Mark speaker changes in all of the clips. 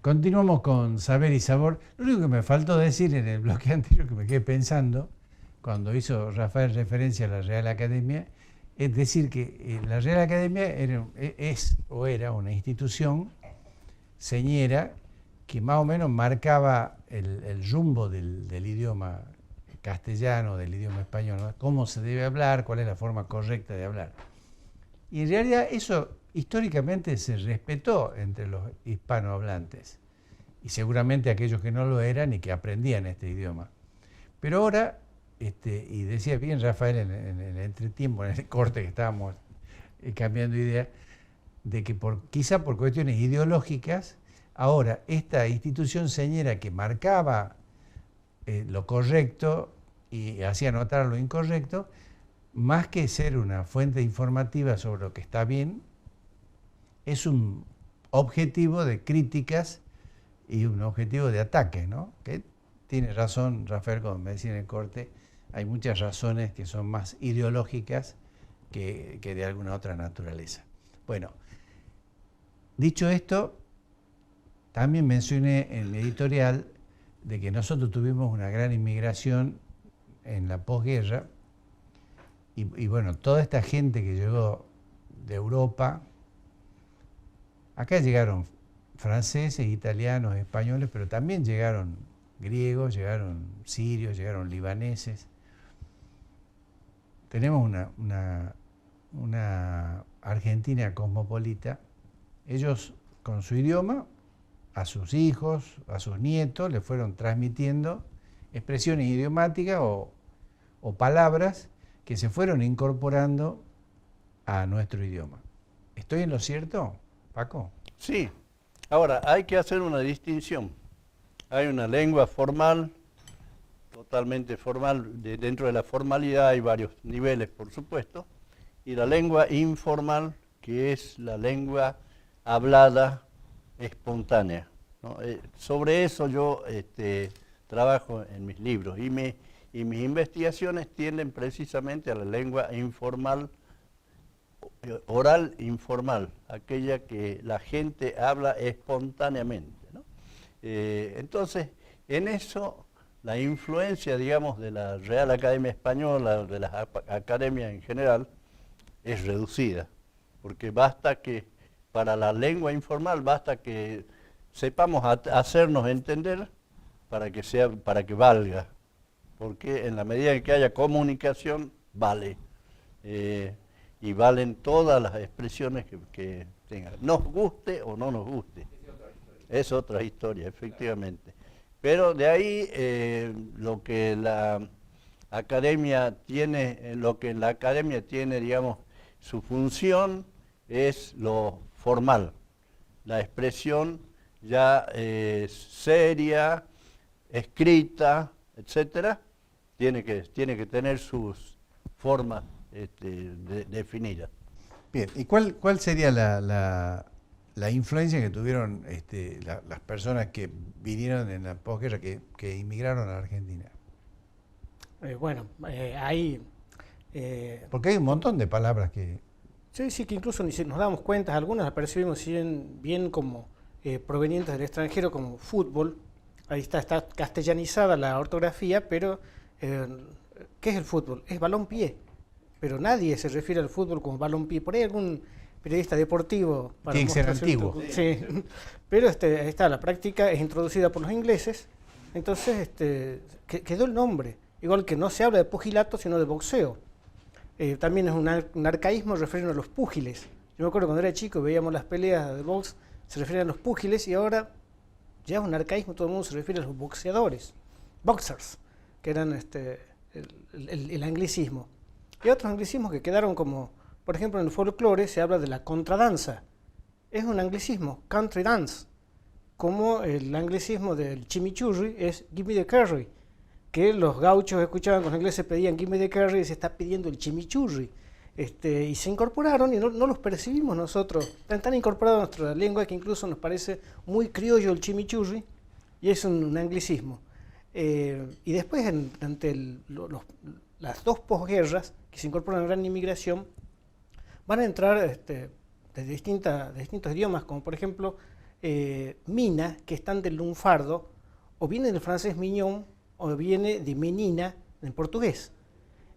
Speaker 1: Continuamos con Saber y Sabor. Lo único que me faltó decir en el bloque anterior, que me quedé pensando, cuando hizo Rafael referencia a la Real Academia, es decir que la Real Academia era una institución señera que más o menos marcaba el rumbo del idioma castellano, del idioma español, ¿no? Cómo se debe hablar, cuál es la forma correcta de hablar. Y en realidad eso históricamente se respetó entre los hispanohablantes, y seguramente aquellos que no lo eran y que aprendían este idioma. Pero ahora, y decía bien Rafael en el entretiempo, en el corte que estábamos cambiando idea, de que quizá por cuestiones ideológicas, ahora esta institución señera que marcaba lo correcto y hacía notar lo incorrecto, más que ser una fuente informativa sobre lo que está bien, es un objetivo de críticas y un objetivo de ataque, ¿no? Que tiene razón Rafael, como me decía en el corte, hay muchas razones que son más ideológicas que de alguna otra naturaleza. Bueno, dicho esto, también mencioné en el editorial de que nosotros tuvimos una gran inmigración en la posguerra y bueno, toda esta gente que llegó de Europa, acá llegaron franceses, italianos, españoles, pero también llegaron griegos, llegaron sirios, llegaron libaneses. Tenemos una Argentina cosmopolita. Ellos, con su idioma, a sus hijos, a sus nietos, le fueron transmitiendo expresiones idiomáticas o palabras que se fueron incorporando a nuestro idioma. ¿Estoy en lo cierto, Paco?
Speaker 2: Sí. Ahora, hay que hacer una distinción. Hay una lengua formal, totalmente formal. Dentro de la formalidad hay varios niveles, por supuesto. Y la lengua informal, que es la lengua hablada espontánea, ¿no? Sobre eso yo trabajo en mis libros y mis investigaciones tienden precisamente a la lengua informal, oral informal, aquella que la gente habla espontáneamente, ¿no? Entonces, en eso la influencia, digamos, de la Real Academia Española, de las academias en general, es reducida, porque basta que, para la lengua informal, basta que sepamos hacernos entender para que valga, porque en la medida en que haya comunicación, vale. Y valen todas las expresiones que tengan. Nos guste o no nos guste. Es otra historia, efectivamente. Pero de ahí lo que la academia tiene, digamos, su función es lo formal. La expresión ya seria, escrita, etcétera, tiene que tener sus formas definidas.
Speaker 1: Bien, ¿y cuál sería la influencia que tuvieron las personas que vinieron en la posguerra, que inmigraron a la Argentina?
Speaker 3: Hay...
Speaker 1: Porque hay un montón de palabras que...
Speaker 3: Sí, que incluso ni si nos damos cuenta, algunas las percibimos bien como provenientes del extranjero, como fútbol. Ahí está castellanizada la ortografía, pero ¿qué es el fútbol? Es balón-pie. Pero nadie se refiere al fútbol como balón-pie. Por ahí algún periodista deportivo...
Speaker 1: Tiene que ser antiguo.
Speaker 3: Sí, pero ahí está, la práctica es introducida por los ingleses, entonces quedó el nombre. Igual que no se habla de pugilato, sino de boxeo. También es un arcaísmo referido a los púgiles. Yo me acuerdo cuando era chico, veíamos las peleas de box, se refieren a los púgiles, y ahora ya es un arcaísmo, todo el mundo se refiere a los boxeadores, boxers, que eran el anglicismo. Y otros anglicismos que quedaron como, por ejemplo, en el folclore se habla de la contradanza. Es un anglicismo, country dance, como el anglicismo del chimichurri es give me the curry, que los gauchos escuchaban cuando los ingleses pedían give me the curry y se está pidiendo el chimichurri. Y se incorporaron y no los percibimos nosotros. Están tan incorporados a nuestra lengua que incluso nos parece muy criollo el chimichurri y es un anglicismo. Y después, ante las dos posguerras que se incorporan a la gran inmigración, van a entrar de distintos idiomas, como por ejemplo mina, que están del lunfardo, o viene del francés mignon, o viene de menina en portugués.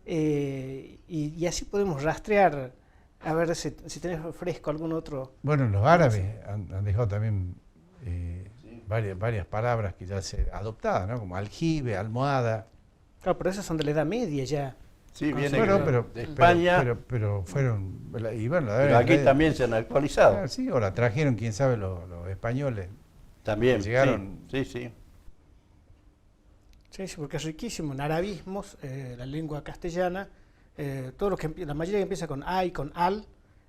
Speaker 3: Y así podemos rastrear, a ver si tenés fresco algún otro.
Speaker 1: Bueno, los árabes han dejado también varias palabras que ya se adoptadas, ¿no? Como aljibe, almohada.
Speaker 3: Claro, pero esas son de la Edad Media ya.
Speaker 2: Sí, viene
Speaker 1: Bueno,
Speaker 2: de España,
Speaker 1: pero fueron. Y bueno,
Speaker 2: pero aquí también se han actualizado.
Speaker 1: Sí, ahora trajeron, quién sabe, los españoles.
Speaker 2: También,
Speaker 1: Llegaron.
Speaker 2: sí, sí.
Speaker 3: Sí, porque es riquísimo en arabismos, la lengua castellana, todo lo que la mayoría empieza con a y con al,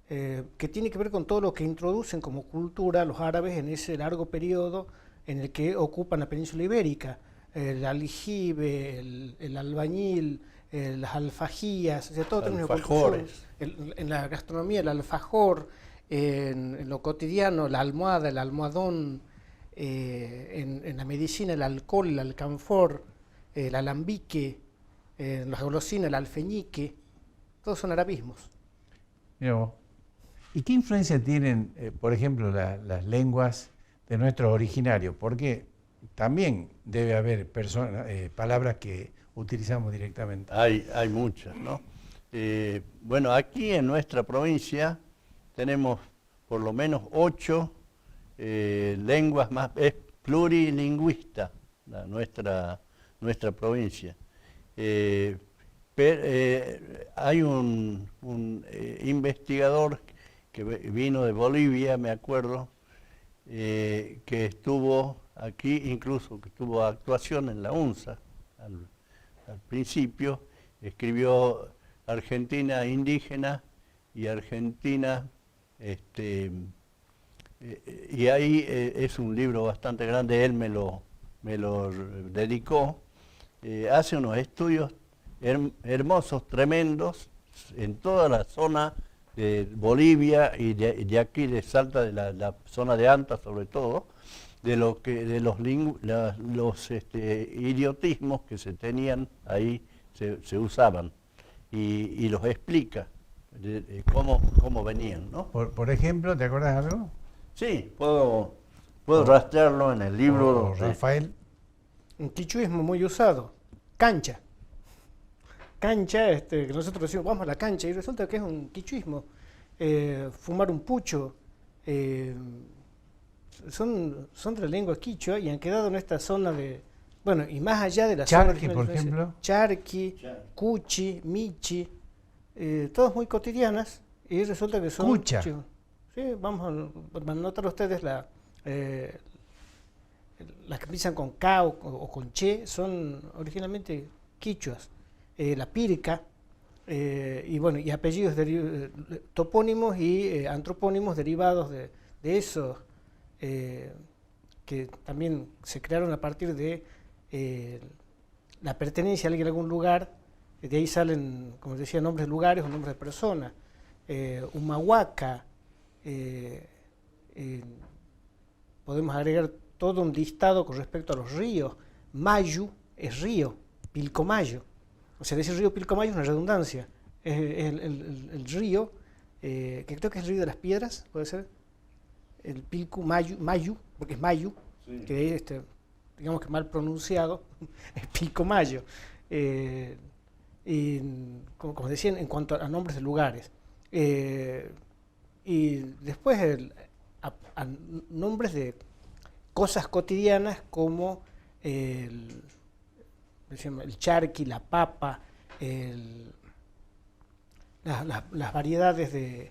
Speaker 3: que tiene que ver con todo lo que introducen como cultura los árabes en ese largo periodo en el que ocupan la península ibérica. El aljibe, el albañil, las alfajías, o sea, todo término de construcción. En la gastronomía, el alfajor, en lo cotidiano, la almohada, el almohadón, en la medicina, el alcohol, el alcanfor, el alambique, las golosinas, el alfeñique, todos son arabismos.
Speaker 1: Mirá vos. ¿Y qué influencia tienen, por ejemplo, las lenguas de nuestros originarios? Porque también debe haber palabras que utilizamos directamente.
Speaker 2: Hay muchas, ¿no? Bueno, aquí en nuestra provincia tenemos por lo menos 8 lenguas más, es plurilingüista nuestra provincia. Hay un investigador que vino de Bolivia, me acuerdo, que estuvo aquí, incluso que tuvo actuación en la UNSA al principio, escribió Argentina indígena y Argentina, y ahí es un libro bastante grande, él me lo dedicó, hace unos estudios hermosos, tremendos, en toda la zona de Bolivia y de aquí de Salta, de la zona de Anta sobre todo, de los idiotismos que se tenían ahí, se usaban, y los explica de cómo venían, ¿no?
Speaker 1: Por ejemplo, ¿te acuerdas de algo?
Speaker 2: Sí, puedo rastrearlo en el libro.
Speaker 1: Rafael.
Speaker 3: Un quichuismo muy usado, cancha. Cancha, que nosotros decimos, vamos a la cancha, y resulta que es un quichuismo. Fumar un pucho, son de la lengua quichua y han quedado en esta zona de, bueno, y más allá de la
Speaker 1: Charqui,
Speaker 3: zona...
Speaker 1: por ejemplo.
Speaker 3: Charqui, cuchi, michi, todas muy cotidianas, y resulta que son...
Speaker 1: Cucha.
Speaker 3: Sí, vamos a notar ustedes las que empiezan con K o con Che, son originalmente quichuas. La pirca, y bueno, y apellidos topónimos y antropónimos derivados de esos, que también se crearon a partir de la pertenencia a algún lugar, de ahí salen, como decía, nombres de lugares o nombres de personas. Humahuaca, podemos agregar todo un listado con respecto a los ríos. Mayu es río, Pilcomayo. O sea, decir río Pilcomayo es una redundancia. Es el río, que creo que es el río de las piedras, puede ser. El Pilcomayo, porque es Mayu, sí. Que digamos que mal pronunciado, es Pilcomayo. Y como decían, en cuanto a nombres de lugares. Y después a nombres de cosas cotidianas como el charqui, la papa, las variedades de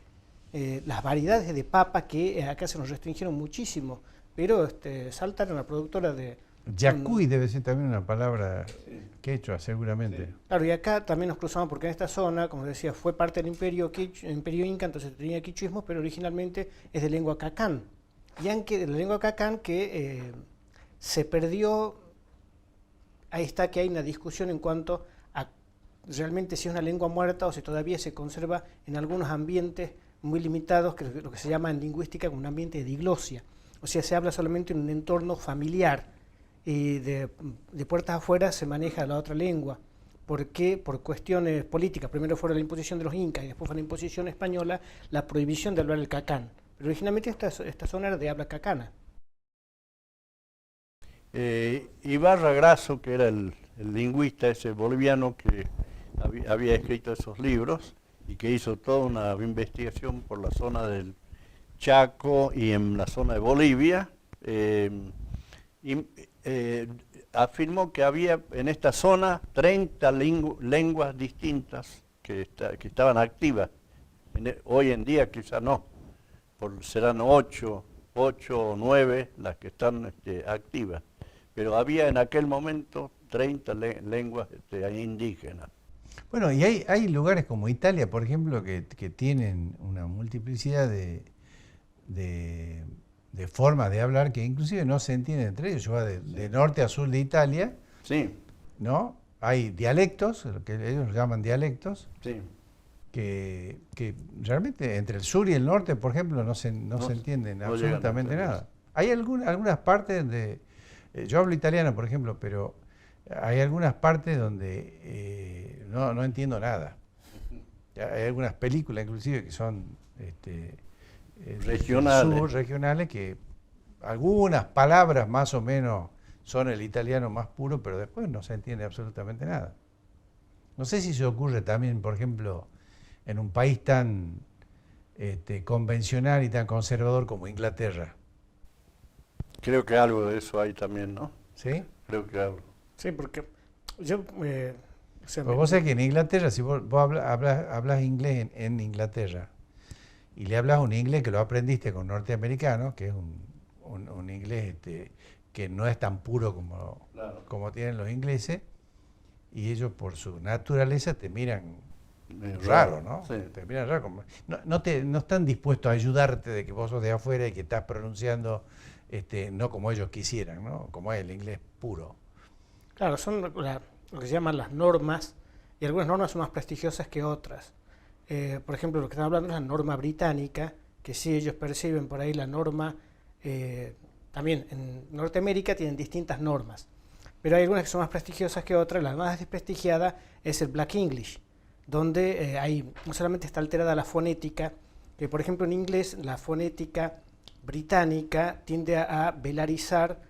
Speaker 3: papa que acá se nos restringieron muchísimo, pero Salta era una productora de...
Speaker 1: Yacuy debe ser también una palabra quechua, seguramente.
Speaker 3: Sí. Claro, y acá también nos cruzamos porque en esta zona, como decía, fue parte del imperio inca, entonces tenía quichuismos, pero originalmente es de lengua cacán. Y aunque de la lengua cacán que se perdió, ahí está que hay una discusión en cuanto a realmente si es una lengua muerta o si todavía se conserva en algunos ambientes muy limitados, que es lo que se llama en lingüística como un ambiente de diglosia. O sea, se habla solamente en un entorno familiar. Y de puertas afuera se maneja la otra lengua. ¿Por qué? Por cuestiones políticas. Primero fue la imposición de los incas y después fue la imposición española, la prohibición de hablar el cacán. Pero originalmente esta zona era de habla cacana.
Speaker 2: Ibarra Grasso, que era el lingüista ese boliviano que había escrito esos libros y que hizo toda una investigación por la zona del Chaco y en la zona de Bolivia, afirmó que había en esta zona 30 lenguas distintas que estaban activas. Hoy en día quizá no, serán 8 o 9 las que están activas, pero había en aquel momento 30 lenguas indígenas.
Speaker 1: Bueno, y hay lugares como Italia, por ejemplo, que tienen una multiplicidad de formas de hablar que inclusive no se entienden entre ellos. Va de norte a sur de Italia,
Speaker 2: Sí,
Speaker 1: ¿no? Hay dialectos, lo que ellos llaman dialectos,
Speaker 2: sí.
Speaker 1: que realmente entre el sur y el norte, por ejemplo, no se entienden
Speaker 2: no llegan a
Speaker 1: absolutamente
Speaker 2: entenderse.
Speaker 1: nada. Hay algunas partes donde, yo hablo italiano, por ejemplo, pero hay algunas partes donde no entiendo nada. Hay algunas películas inclusive que son
Speaker 2: Regionales.
Speaker 1: regionales, que algunas palabras más o menos son el italiano más puro, pero después no se entiende absolutamente nada. No sé si se ocurre también, por ejemplo, en un país tan convencional y tan conservador como Inglaterra.
Speaker 2: Creo que algo de eso hay también, ¿no?
Speaker 1: ¿Sí?
Speaker 2: Creo que algo.
Speaker 3: Sí, porque yo... o sea,
Speaker 1: Pues vos sabés que en Inglaterra, si vos hablas inglés en Inglaterra y le hablas un inglés que lo aprendiste con norteamericanos, que es un inglés que no es tan puro
Speaker 2: Claro.
Speaker 1: como tienen los ingleses, y ellos por su naturaleza te miran
Speaker 2: Medio
Speaker 1: raro, ¿no?
Speaker 2: Sí.
Speaker 1: Te miran raro. No están dispuestos a ayudarte de que vos sos de afuera y que estás pronunciando no como ellos quisieran, ¿no? Como es el inglés puro.
Speaker 3: claro, son lo que se llaman las normas, y algunas normas son más prestigiosas que otras. Por ejemplo, lo que están hablando es la norma británica, que sí ellos perciben por ahí la norma, también en Norteamérica tienen distintas normas, pero hay algunas que son más prestigiosas que otras. La más desprestigiada es el Black English, donde no solamente está alterada la fonética, que por ejemplo en inglés la fonética británica tiende a velarizar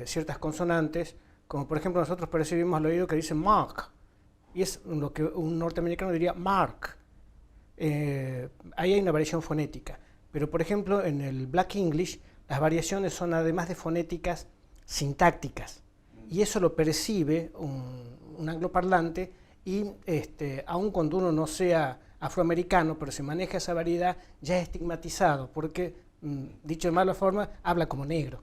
Speaker 3: ciertas consonantes, como por ejemplo nosotros percibimos al oído que dice mark, y es lo que un norteamericano diría mark. Ahí hay una variación fonética, pero por ejemplo en el Black English las variaciones son además de fonéticas sintácticas, y eso lo percibe un angloparlante, y aun cuando uno no sea afroamericano, pero se maneja esa variedad, ya es estigmatizado, porque, dicho de mala forma, habla como negro.